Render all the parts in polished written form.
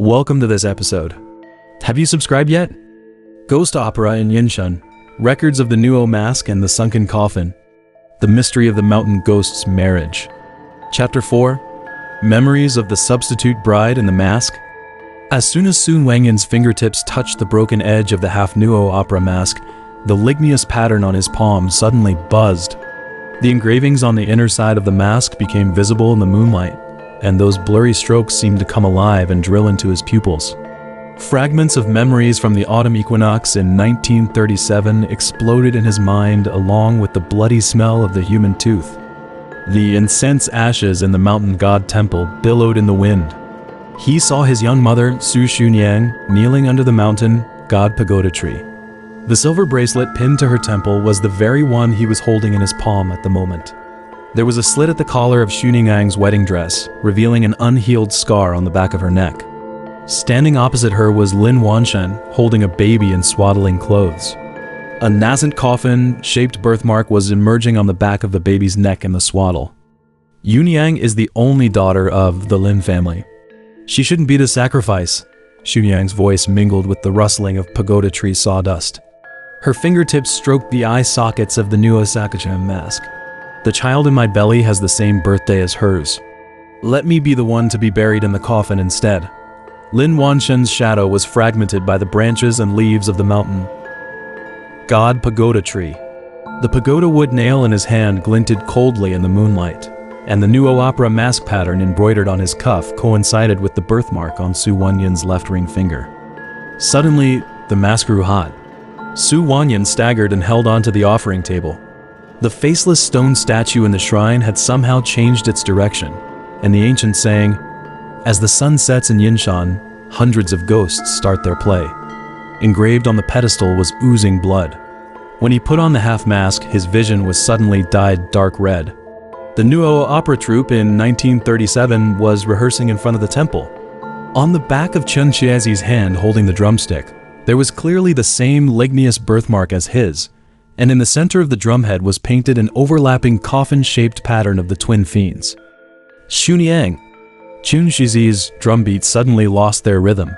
Welcome to this episode. Have you subscribed yet? Ghost Opera in Yinshan, Records of the Nuo Mask and the Sunken Coffin, The Mystery of the Mountain Ghost's Marriage. Chapter 4, Memories of the Substitute Bride and the Mask. As soon as Su Wangyan's fingertips touched the broken edge of the half-Nuo opera mask, the ligneous pattern on his palm suddenly buzzed. The engravings on the inner side of the mask became visible in the moonlight, and those blurry strokes seemed to come alive and drill into his pupils. Fragments of memories from the autumn equinox in 1937 exploded in his mind along with the bloody smell of the human tooth. The incense ashes in the mountain god temple billowed in the wind. He saw his young mother, Su Xunyang, kneeling under the mountain god pagoda tree. The silver bracelet pinned to her temple was the very one he was holding in his palm at the moment. There was a slit at the collar of Xunyang's wedding dress, revealing an unhealed scar on the back of her neck. Standing opposite her was Yinshan, holding a baby in swaddling clothes. A nascent coffin-shaped birthmark was emerging on the back of the baby's neck in the swaddle. Yunyang is the only daughter of the Lin family. She shouldn't be the sacrifice. Xunyang's voice mingled with the rustling of pagoda tree sawdust. Her fingertips stroked the eye sockets of the Nuo Sakachan mask. The child in my belly has the same birthday as hers. Let me be the one to be buried in the coffin instead. Lin Wanshan's shadow was fragmented by the branches and leaves of the mountain god pagoda tree. The pagoda wood nail in his hand glinted coldly in the moonlight, and the Nuo opera mask pattern embroidered on his cuff coincided with the birthmark on Su Wangyan's left ring finger. Suddenly, the mask grew hot. Su Wangyan staggered and held onto the offering table. The faceless stone statue in the shrine had somehow changed its direction, and the ancient saying, "As the sun sets in Yinshan, hundreds of ghosts start their play." Engraved on the pedestal was oozing blood. When he put on the half-mask, his vision was suddenly dyed dark red. The Nuo opera troupe in 1937 was rehearsing in front of the temple. On the back of Chen Chiazi's hand holding the drumstick, there was clearly the same ligneous birthmark as his, and in the center of the drumhead was painted an overlapping coffin-shaped pattern of the twin fiends. Xunyang. Chen Chiazi's drumbeats suddenly lost their rhythm.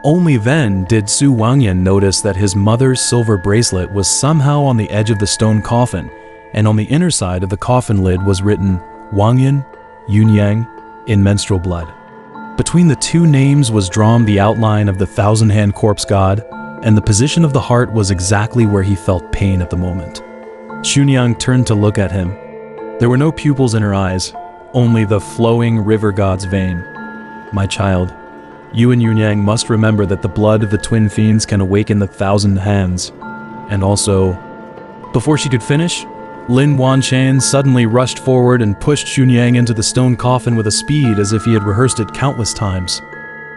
Only then did Su Wangyan notice that his mother's silver bracelet was somehow on the edge of the stone coffin, and on the inner side of the coffin lid was written Wangyan, Yunyang, in menstrual blood. Between the two names was drawn the outline of the thousand-hand corpse god, and the position of the heart was exactly where he felt pain at the moment. Xunyang turned to look at him. There were no pupils in her eyes, only the flowing river god's vein. "My child, you and Yunyang must remember that the blood of the twin fiends can awaken the thousand hands. And also..." Before she could finish, Lin Wanshan suddenly rushed forward and pushed Xunyang into the stone coffin with a speed as if he had rehearsed it countless times.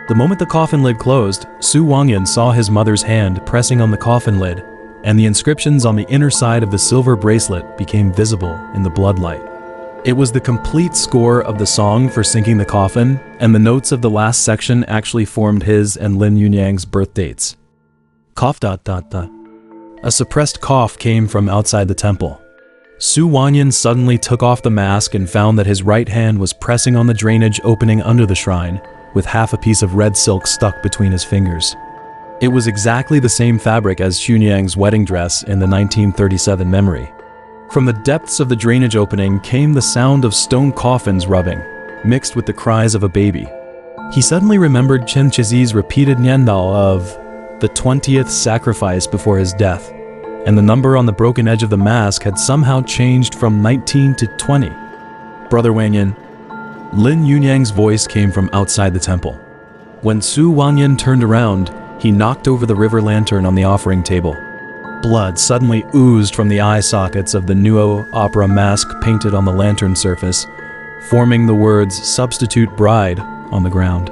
The moment the coffin lid closed, Su Wangyan saw his mother's hand pressing on the coffin lid, and the inscriptions on the inner side of the silver bracelet became visible in the bloodlight. It was the complete score of the song for sinking the coffin, and the notes of the last section actually formed his and Lin Yunyang's birth dates. Cough ... A suppressed cough came from outside the temple. Su Wangyan suddenly took off the mask and found that his right hand was pressing on the drainage opening under the shrine, with half a piece of red silk stuck between his fingers. It was exactly the same fabric as Xunyang's wedding dress in the 1937 memory. From the depths of the drainage opening came the sound of stone coffins rubbing, mixed with the cries of a baby. He suddenly remembered Chen Chiazi's repeated niandao of the 20th sacrifice before his death, and the number on the broken edge of the mask had somehow changed from 19 to 20. "Brother Wangyan." Lin Yunyang's voice came from outside the temple. When Su Wangyan turned around, he knocked over the river lantern on the offering table. Blood suddenly oozed from the eye sockets of the Nuo opera mask painted on the lantern surface, forming the words "Substitute Bride" on the ground.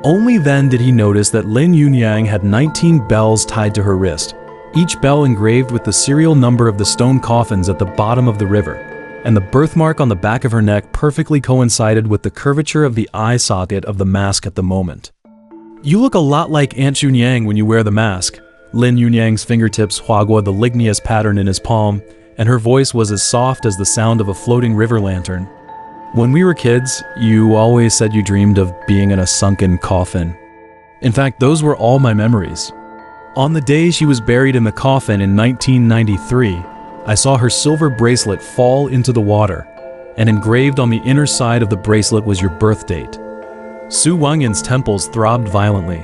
Only then did he notice that Lin Yunyang had 19 bells tied to her wrist, each bell engraved with the serial number of the stone coffins at the bottom of the river, and the birthmark on the back of her neck perfectly coincided with the curvature of the eye socket of the mask at the moment. "You look a lot like Aunt Xunyang when you wear the mask." Lin Yunyang's fingertips huagua the ligneous pattern in his palm, and her voice was as soft as the sound of a floating river lantern. "When we were kids, you always said you dreamed of being in a sunken coffin." In fact, those were all my memories. On the day she was buried in the coffin in 1993, I saw her silver bracelet fall into the water, and engraved on the inner side of the bracelet was your birth date. Su Wangyan's temples throbbed violently.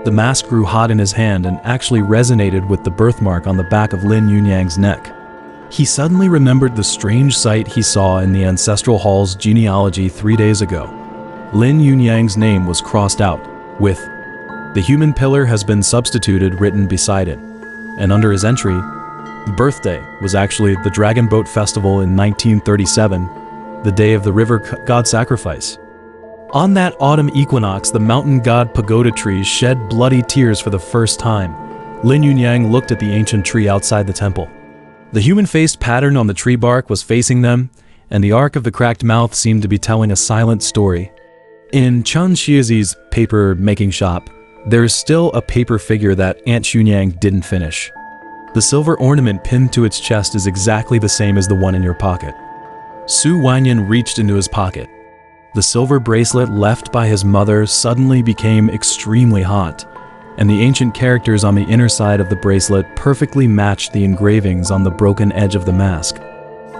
The mask grew hot in his hand and actually resonated with the birthmark on the back of Lin Yunyang's neck. He suddenly remembered the strange sight he saw in the ancestral hall's genealogy 3 days ago. Lin Yunyang's name was crossed out, with "The human pillar has been substituted" written beside it, and under his entry, the birthday was actually the Dragon Boat Festival in 1937, the day of the river god sacrifice. On that autumn equinox, the mountain god pagoda trees shed bloody tears for the first time. Lin Yunyang looked at the ancient tree outside the temple. The human-faced pattern on the tree bark was facing them, and the arc of the cracked mouth seemed to be telling a silent story. In Chen Xiazi's paper-making shop, there is still a paper figure that Aunt Xunyang didn't finish. The silver ornament pinned to its chest is exactly the same as the one in your pocket. Su Wangyan reached into his pocket. The silver bracelet left by his mother suddenly became extremely hot, and the ancient characters on the inner side of the bracelet perfectly matched the engravings on the broken edge of the mask.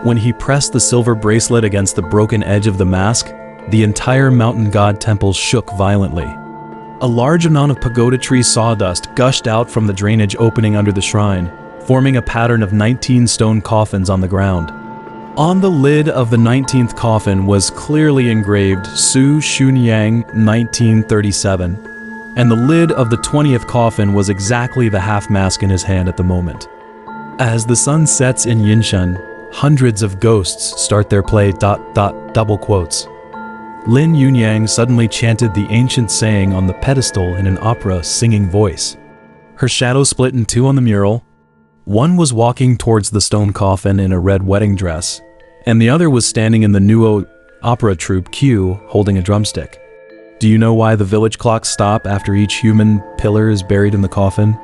When he pressed the silver bracelet against the broken edge of the mask, the entire mountain god temple shook violently. A large amount of pagoda tree sawdust gushed out from the drainage opening under the shrine, forming a pattern of 19 stone coffins on the ground. On the lid of the 19th coffin was clearly engraved Su Xunyang 1937, and the lid of the 20th coffin was exactly the half mask in his hand at the moment. As the sun sets in Yinshan, hundreds of ghosts start their play ... double quotes. Lin Yunyang suddenly chanted the ancient saying on the pedestal in an opera singing voice. Her shadow split in two on the mural. One was walking towards the stone coffin in a red wedding dress, and the other was standing in the Nuo opera troupe queue holding a drumstick. Do you know why the village clocks stop after each human pillar is buried in the coffin?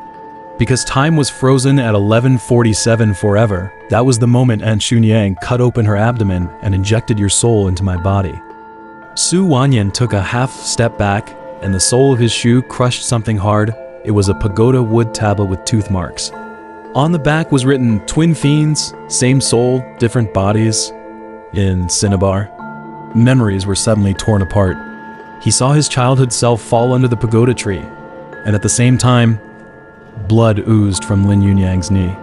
Because time was frozen at 11:47 forever. That was the moment Aunt Xunyang cut open her abdomen and injected your soul into my body. Su Wangyan took a half step back, and the sole of his shoe crushed something hard. It was a pagoda wood tablet with tooth marks. On the back was written, "Twin fiends, same soul, different bodies," in cinnabar. Memories were suddenly torn apart. He saw his childhood self fall under the pagoda tree, and at the same time, blood oozed from Lin Yunyang's knee.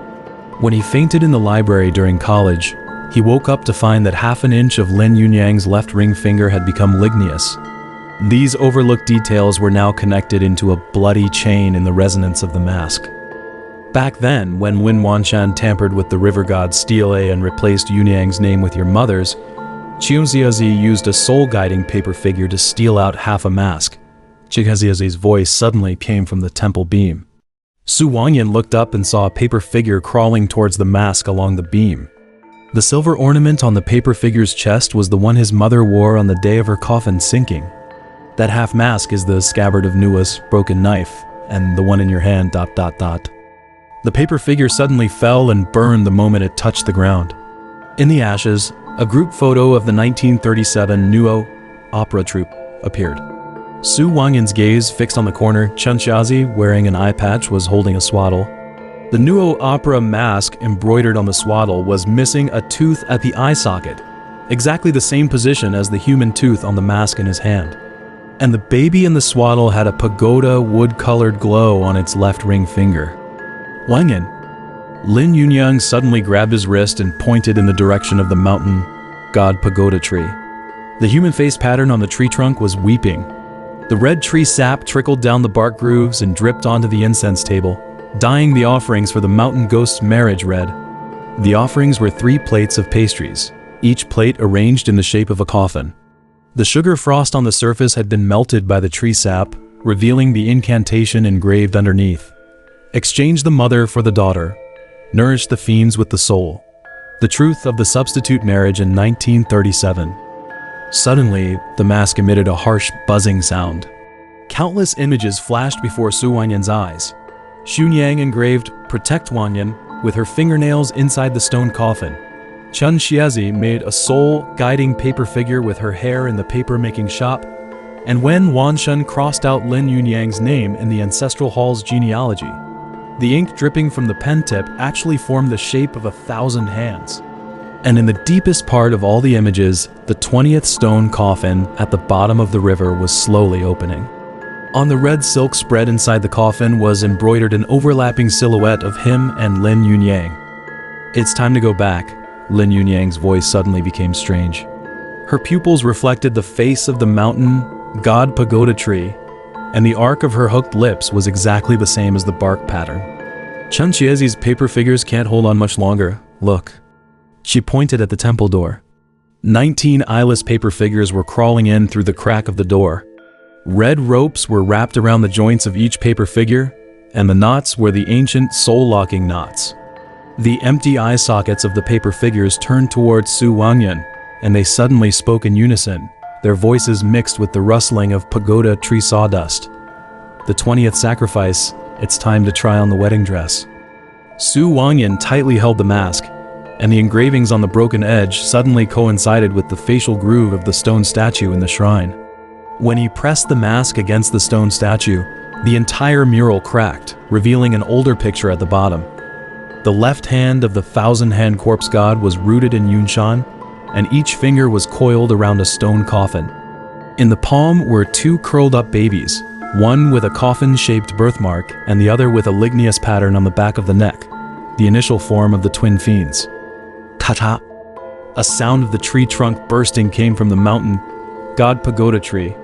When he fainted in the library during college, he woke up to find that half an inch of Lin Yunyang's left ring finger had become ligneous. These overlooked details were now connected into a bloody chain in the resonance of the mask. Back then, when Lin Wanshan tampered with the river god Stele and replaced Yunyang's name with your mother's, Qiuziazi used a soul-guiding paper figure to steal out half a mask. Qiuziazi's voice suddenly came from the temple beam. Su Wangyan looked up and saw a paper figure crawling towards the mask along the beam. The silver ornament on the paper figure's chest was the one his mother wore on the day of her coffin sinking. That half mask is the scabbard of Nua's broken knife, and the one in your hand ... The paper figure suddenly fell and burned the moment it touched the ground. In the ashes, a group photo of the 1937 Nuo opera troupe appeared. Su Wangyan's gaze fixed on the corner. Chen Xiazi, wearing an eye patch, was holding a swaddle. The Nuo opera mask embroidered on the swaddle was missing a tooth at the eye socket, exactly the same position as the human tooth on the mask in his hand. And the baby in the swaddle had a pagoda wood-colored glow on its left ring finger. Wangyan. Lin Yunyang suddenly grabbed his wrist and pointed in the direction of the mountain god pagoda tree. The human face pattern on the tree trunk was weeping. The red tree sap trickled down the bark grooves and dripped onto the incense table, dyeing the offerings for the mountain ghost's marriage red. The offerings were 3 plates of pastries, each plate arranged in the shape of a coffin. The sugar frost on the surface had been melted by the tree sap, revealing the incantation engraved underneath. Exchange the mother for the daughter. Nourish the fiends with the soul. The truth of the substitute marriage in 1937. Suddenly, the mask emitted a harsh, buzzing sound. Countless images flashed before Su Wangyan's eyes. Xunyang engraved, "Protect Wangyan," with her fingernails inside the stone coffin. Chen Xiazi made a soul-guiding paper figure with her hair in the paper-making shop. And when Yinshan crossed out Lin Yunyang's name in the ancestral hall's genealogy, the ink dripping from the pen tip actually formed the shape of 1,000 hands. And in the deepest part of all the images, the 20th stone coffin at the bottom of the river was slowly opening. On the red silk spread inside the coffin was embroidered an overlapping silhouette of him and Lin Yunyang. "It's time to go back," Lin Yunyang's voice suddenly became strange. Her pupils reflected the face of the mountain god pagoda tree, and the arc of her hooked lips was exactly the same as the bark pattern. "Chen Qiezi's paper figures can't hold on much longer. Look." She pointed at the temple door. 19 eyeless paper figures were crawling in through the crack of the door. Red ropes were wrapped around the joints of each paper figure, and the knots were the ancient soul-locking knots. The empty eye sockets of the paper figures turned towards Su Wanyan, and they suddenly spoke in unison, their voices mixed with the rustling of pagoda tree sawdust. "The 20th sacrifice, it's time to try on the wedding dress." Su Wanyan tightly held the mask, and the engravings on the broken edge suddenly coincided with the facial groove of the stone statue in the shrine. When he pressed the mask against the stone statue, the entire mural cracked, revealing an older picture at the bottom. The left hand of the 1,000-hand corpse god was rooted in Yinshan, and each finger was coiled around a stone coffin. In the palm were 2 curled-up babies, one with a coffin-shaped birthmark and the other with a ligneous pattern on the back of the neck, the initial form of the twin fiends. Ta-ta! A sound of the tree trunk bursting came from the mountain god pagoda tree.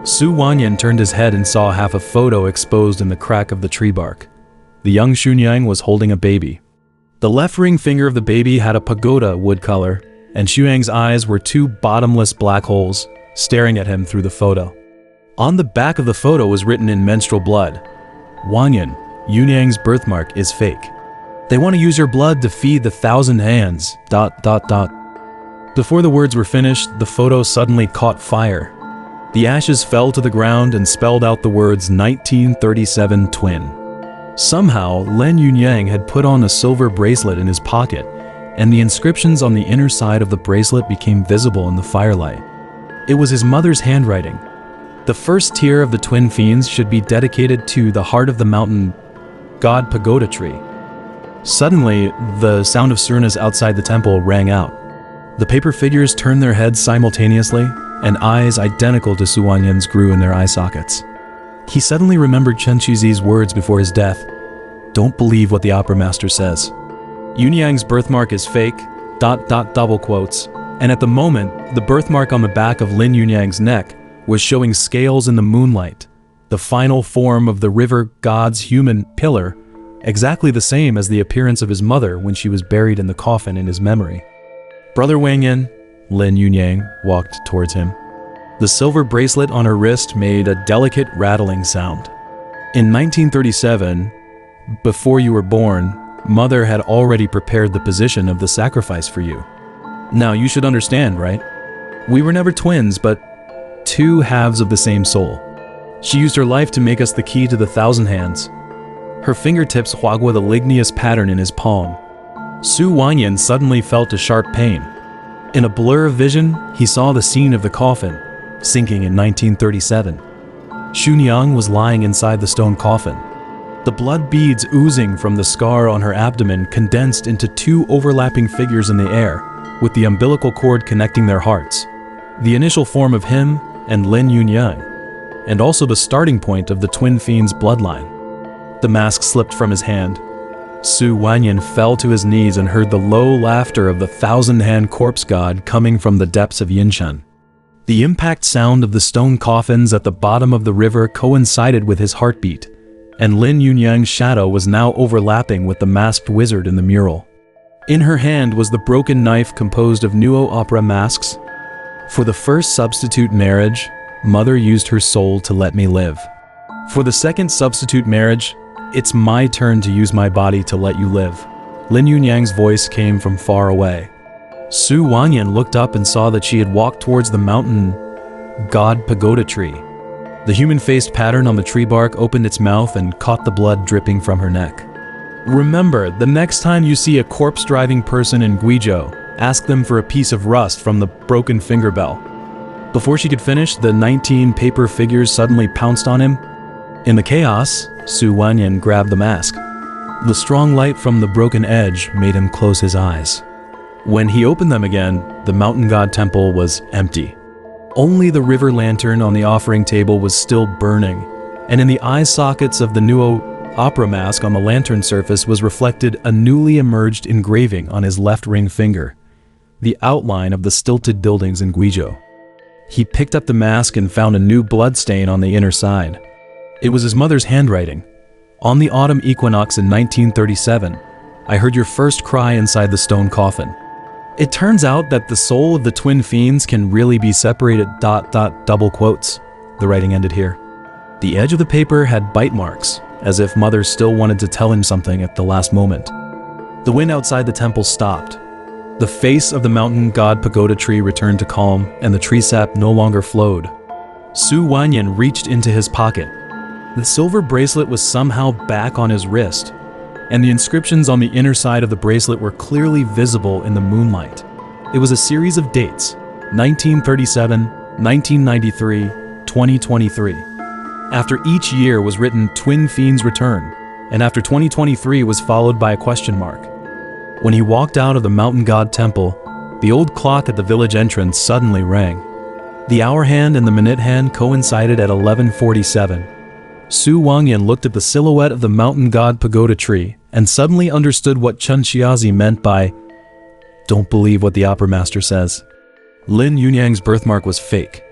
Su Wanyan turned his head and saw half a photo exposed in the crack of the tree bark. The young Xunyang was holding a baby. The left ring finger of the baby had a pagoda wood color, and Xuyang's eyes were 2 bottomless black holes, staring at him through the photo. On the back of the photo was written in menstrual blood, "Wanyan, Yunyang's birthmark is fake. They want to use your blood to feed the 1,000 hands, ... Before the words were finished, the photo suddenly caught fire. The ashes fell to the ground and spelled out the words 1937 twin. Somehow, Lin Yunyang had put on a silver bracelet in his pocket, and the inscriptions on the inner side of the bracelet became visible in the firelight. It was his mother's handwriting. The first tier of the twin fiends should be dedicated to the heart of the mountain god pagoda tree. Suddenly, the sound of Surnas outside the temple rang out. The paper figures turned their heads simultaneously, and eyes identical to Su Wanyan's grew in their eye sockets. He suddenly remembered Chen Qizi's words before his death. "Don't believe what the opera master says. Yunyang's birthmark is fake, ... double quotes." And at the moment, the birthmark on the back of Lin Yunyang's neck was showing scales in the moonlight, the final form of the river god's human pillar, exactly the same as the appearance of his mother when she was buried in the coffin in his memory. "Brother Wanyan," Lin Yunyang walked towards him. The silver bracelet on her wrist made a delicate rattling sound. "In 1937, before you were born, Mother had already prepared the position of the sacrifice for you. Now you should understand, right? We were never twins, but 2 halves of the same soul. She used her life to make us the key to the 1,000 hands." Her fingertips huagua the ligneous pattern in his palm. Su Wanyan suddenly felt a sharp pain. In a blur of vision, he saw the scene of the coffin, sinking in 1937. Xunyang was lying inside the stone coffin. The blood beads oozing from the scar on her abdomen condensed into 2 overlapping figures in the air, with the umbilical cord connecting their hearts, the initial form of him and Lin Yunyang, and also the starting point of the twin fiends' bloodline. The mask slipped from his hand. Su Wanyan fell to his knees and heard the low laughter of the 1,000-hand corpse god coming from the depths of Yinshan. The impact sound of the stone coffins at the bottom of the river coincided with his heartbeat, and Lin Yunyang's shadow was now overlapping with the masked wizard in the mural. In her hand was the broken knife composed of nuo opera masks. "For the first substitute marriage, Mother used her soul to let me live. For the second substitute marriage, it's my turn to use my body to let you live." Lin Yunyang's voice came from far away. Su Wanyan looked up and saw that she had walked towards the mountain god pagoda tree. The human-faced pattern on the tree bark opened its mouth and caught the blood dripping from her neck. "Remember, the next time you see a corpse-driving person in Guizhou, ask them for a piece of rust from the broken finger bell. Before she could finish, the 19 paper figures suddenly pounced on him. In the chaos, Su Wanyan grabbed the mask. The strong light from the broken edge made him close his eyes. When he opened them again, the mountain god temple was empty. Only the river lantern on the offering table was still burning, and in the eye sockets of the Nuo opera mask on the lantern surface was reflected a newly emerged engraving on his left ring finger, the outline of the stilted buildings in Guizhou. He picked up the mask and found a new blood stain on the inner side. It was his mother's handwriting. On the autumn equinox in 1937, I heard your first cry inside the stone coffin. It turns out that the soul of the twin fiends can really be separated ... double quotes. The writing ended here. The edge of the paper had bite marks, as if Mother still wanted to tell him something at the last moment. The wind outside the temple stopped. The face of the mountain god pagoda tree returned to calm, and the tree sap no longer flowed. Su Wanyan reached into his pocket. The silver bracelet was somehow back on his wrist, and the inscriptions on the inner side of the bracelet were clearly visible in the moonlight. It was a series of dates: 1937, 1993, 2023. After each year was written Twin Fiends Return, and after 2023 was followed by a question mark. When he walked out of the mountain god temple, the old clock at the village entrance suddenly rang. The hour hand and the minute hand coincided at 11:47. Su Wanyan looked at the silhouette of the mountain god pagoda tree and suddenly understood what Chen Xiazi meant by, "Don't believe what the opera master says." Lin Yunyang's birthmark was fake.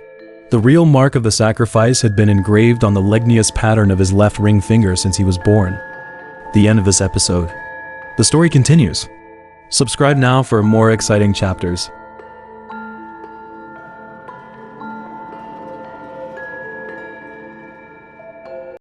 The real mark of the sacrifice had been engraved on the ligneous pattern of his left ring finger since he was born. The end of this episode. The story continues. Subscribe now for more exciting chapters.